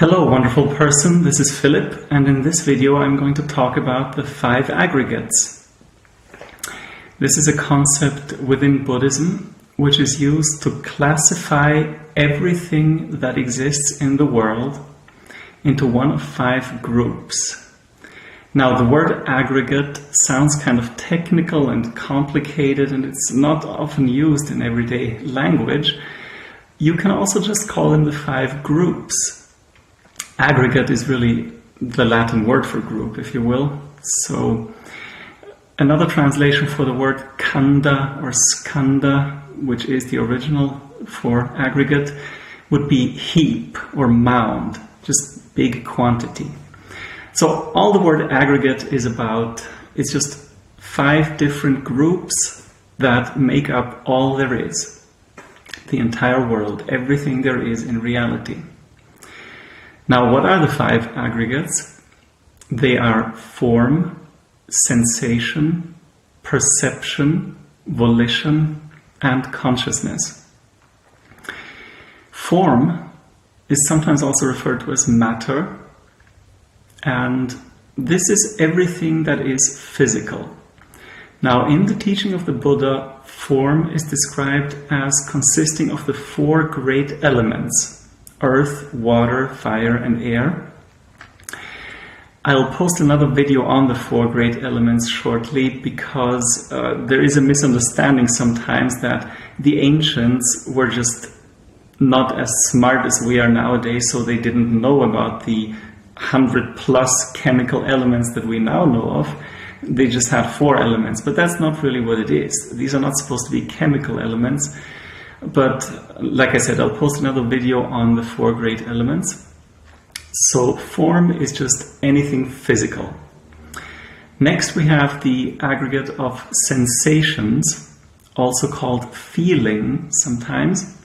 Hello, wonderful person. This is Philip, and in this video I'm going to talk about the five aggregates. This is a concept within Buddhism which is used to classify everything that exists in the world into one of five groups. Now, the word aggregate sounds kind of technical and complicated, and it's not often used in everyday language. You can also just call them the five groups. Aggregate is really the Latin word for group, if you will. So another translation for the word khandha or skandha, which is the original for aggregate, would be heap or mound, just big quantity. So all the word aggregate is about, it's just five different groups that make up all there is. The entire world, everything there is in reality. Now, what are the five aggregates? They are form, sensation, perception, volition, and consciousness. Form is sometimes also referred to as matter, and this is everything that is physical. Now, in the teaching of the Buddha, form is described as consisting of the four great elements: earth, water, fire, and air. I'll post another video on the four great elements shortly because there is a misunderstanding sometimes that the ancients were just not as smart as we are nowadays, so they didn't know about the 100+ chemical elements that we now know of. They just had four elements, but that's not really what it is. These are not supposed to be chemical elements. But like I said, I'll post another video on the four great elements. So form is just anything physical. Next we have the aggregate of sensations, also called feeling sometimes.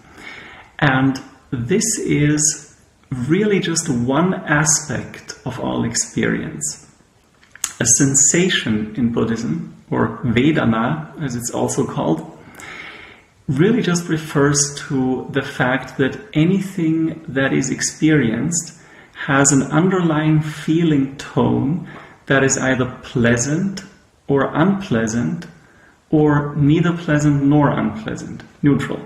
And this is really just one aspect of all experience. A sensation in Buddhism, or vedanā as it's also called, really just refers to the fact that anything that is experienced has an underlying feeling tone that is either pleasant or unpleasant, or neither pleasant nor unpleasant, neutral.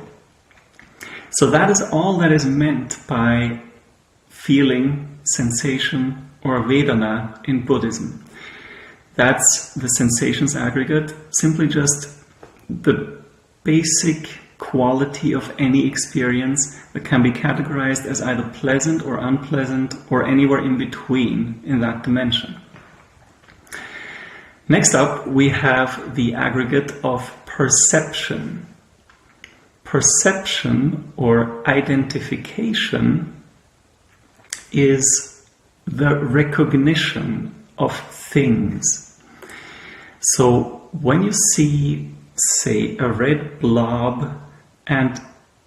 So that is all that is meant by feeling, sensation, or vedanā in Buddhism. That's the sensations aggregate, simply just the basic quality of any experience that can be categorized as either pleasant or unpleasant or anywhere in between in that dimension. Next up, we have the aggregate of perception. Perception or identification is the recognition of things. So when you see, say, a red blob and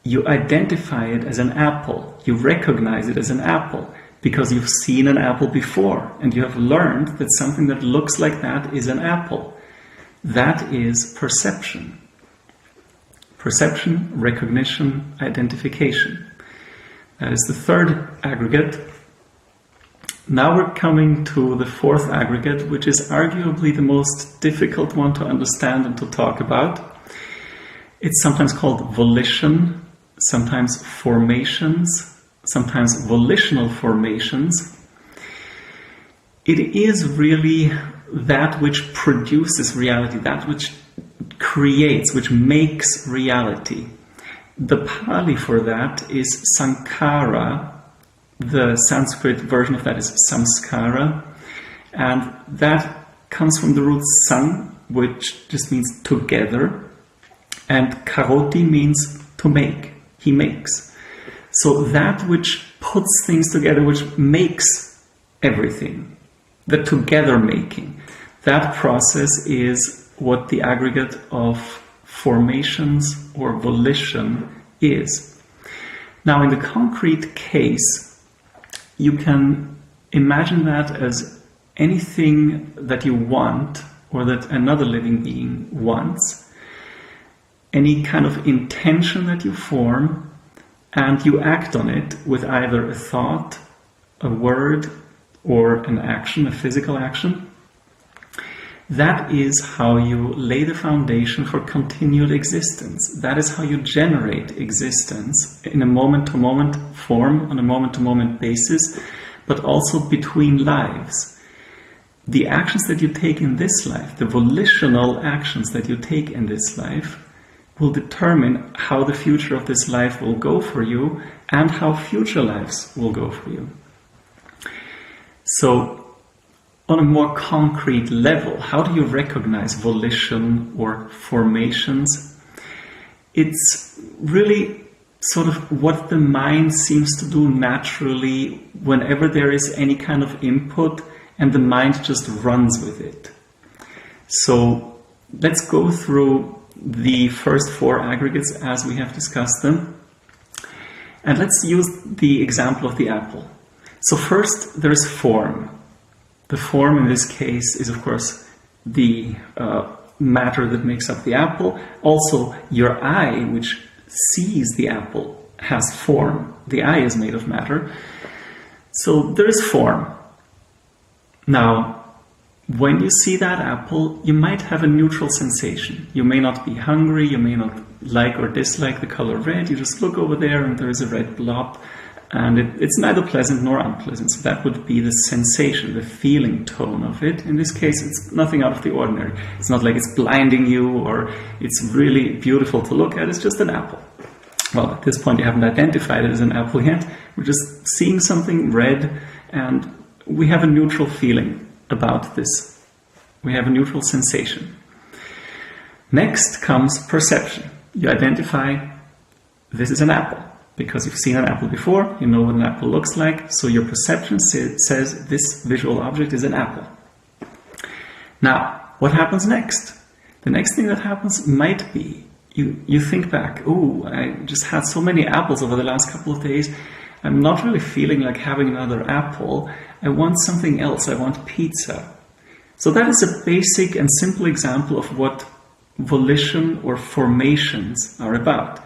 you identify it as an apple, you recognize it as an apple because you've seen an apple before and you have learned that something that looks like that is an apple. That is perception. Perception, recognition, identification. That is the third aggregate. Now we're coming to the fourth aggregate, which is arguably the most difficult one to understand and to talk about. It's sometimes called volition, sometimes formations, sometimes volitional formations. It is really that which produces reality, that which creates, which makes reality. The Pali for that is saṅkhāra. The Sanskrit version of that is saṃskāra, and that comes from the root sang, which just means together, and karoti means to make. He makes. So that which puts things together, which makes everything, the together making, that process is what the aggregate of formations or volition is. Now, in the concrete case, you can imagine that as anything that you want or that another living being wants, any kind of intention that you form, and you act on it with either a thought, a word or an action, a physical action, that is how you lay the foundation for continued existence. That is how you generate existence in a moment-to-moment form, on a moment-to-moment basis, but also between lives. The actions that you take in this life, the volitional actions that you take in this life, will determine how the future of this life will go for you and how future lives will go for you. So, on a more concrete level, how do you recognize volition or formations? It's really sort of what the mind seems to do naturally whenever there is any kind of input and the mind just runs with it. So let's go through the first four aggregates as we have discussed them. And let's use the example of the apple. So first, there is form. The form in this case is, of course, the matter that makes up the apple. Also, your eye, which sees the apple, has form. The eye is made of matter. So there is form. Now, when you see that apple, you might have a neutral sensation. You may not be hungry, you may not like or dislike the color red. You just look over there and there is a red blob. And it's neither pleasant nor unpleasant. So that would be the sensation, the feeling tone of it. In this case, it's nothing out of the ordinary. It's not like it's blinding you or it's really beautiful to look at. It's just an apple. Well, at this point, you haven't identified it as an apple yet. We're just seeing something red and we have a neutral feeling about this. We have a neutral sensation. Next comes perception. You identify this is an apple. Because you've seen an apple before, you know what an apple looks like, so your perception says this visual object is an apple. Now, what happens next? The next thing that happens might be, you think back, oh, I just had so many apples over the last couple of days, I'm not really feeling like having another apple, I want something else, I want pizza. So that is a basic and simple example of what volition or formations are about.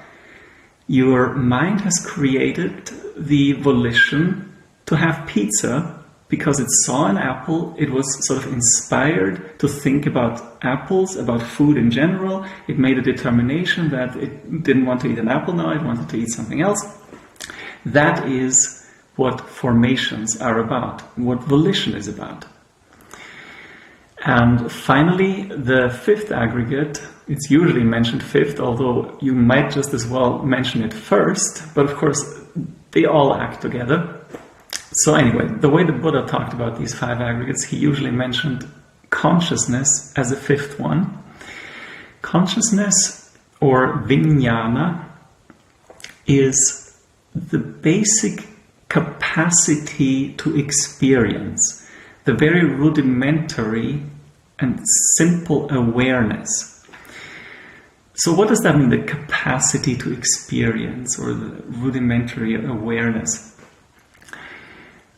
Your mind has created the volition to have pizza because it saw an apple, it was sort of inspired to think about apples, about food in general. It made a determination that it didn't want to eat an apple now, it wanted to eat something else. That is what formations are about, what volition is about. And finally, the fifth aggregate, it's usually mentioned fifth, although you might just as well mention it first, but of course they all act together. So anyway, the way the Buddha talked about these five aggregates, he usually mentioned consciousness as a fifth one. Consciousness, or viññāna, is the basic capacity to experience, the very rudimentary and simple awareness. So what does that mean, the capacity to experience or the rudimentary awareness?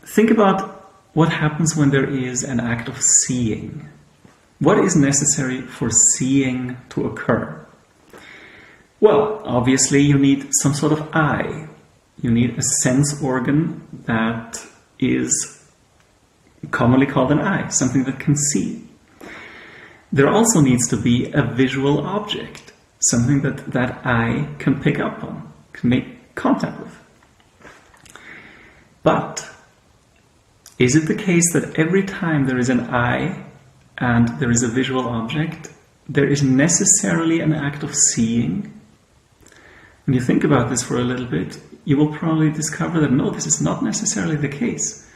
Think about what happens when there is an act of seeing. What is necessary for seeing to occur? Well, obviously you need some sort of eye. You need a sense organ that is commonly called an eye, something that can see. There also needs to be a visual object, something that that eye can pick up on, can make contact with. But is it the case that every time there is an eye and there is a visual object, there is necessarily an act of seeing? When you think about this for a little bit, you will probably discover that no, this is not necessarily the case.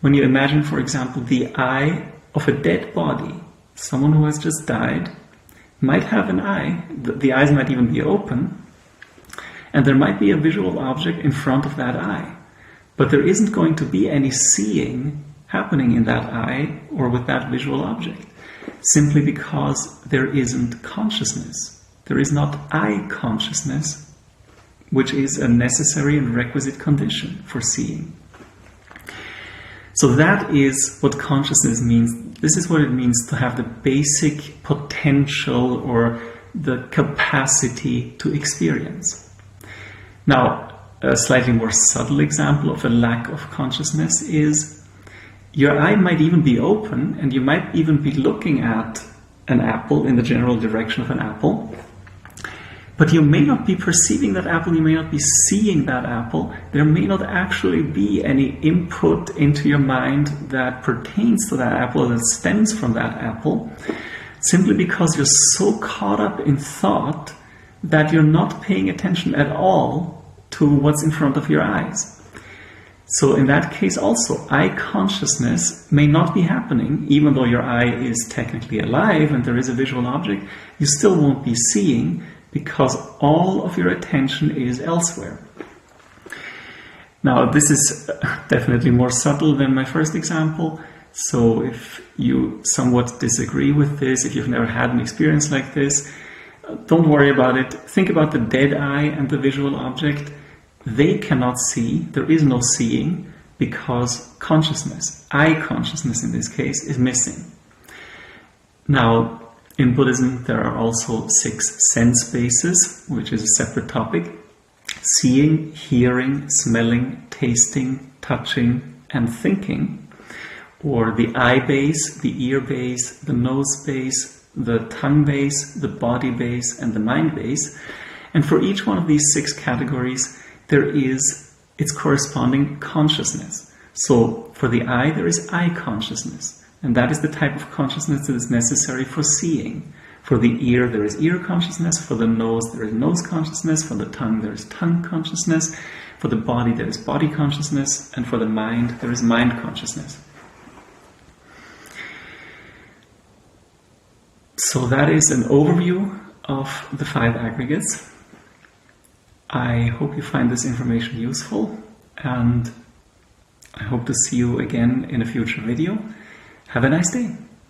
When you imagine, for example, the eye of a dead body, someone who has just died might have an eye, the eyes might even be open, and there might be a visual object in front of that eye. But there isn't going to be any seeing happening in that eye or with that visual object, simply because there isn't consciousness. There is not eye consciousness, which is a necessary and requisite condition for seeing. So that is what consciousness means. This is what it means to have the basic potential or the capacity to experience. Now, a slightly more subtle example of a lack of consciousness is your eye might even be open and you might even be looking at an apple in the general direction of an apple, but you may not be perceiving that apple, you may not be seeing that apple, there may not actually be any input into your mind that pertains to that apple or that stems from that apple, simply because you're so caught up in thought that you're not paying attention at all to what's in front of your eyes. So in that case also, eye consciousness may not be happening, even though your eye is technically alive and there is a visual object, you still won't be seeing, because all of your attention is elsewhere. Now, this is definitely more subtle than my first example, so if you somewhat disagree with this, if you've never had an experience like this, don't worry about it. Think about the dead eye and the visual object. They cannot see, there is no seeing, because consciousness, eye consciousness in this case, is missing. Now, in Buddhism, there are also 6 sense bases, which is a separate topic. Seeing, hearing, smelling, tasting, touching, and thinking. Or the eye base, the ear base, the nose base, the tongue base, the body base, and the mind base. And for each one of these 6 categories, there is its corresponding consciousness. So for the eye, there is eye consciousness. And that is the type of consciousness that is necessary for seeing. For the ear, there is ear consciousness. For the nose, there is nose consciousness. For the tongue, there is tongue consciousness. For the body, there is body consciousness. And for the mind, there is mind consciousness. So that is an overview of the 5 aggregates. I hope you find this information useful, and I hope to see you again in a future video. Have a nice day.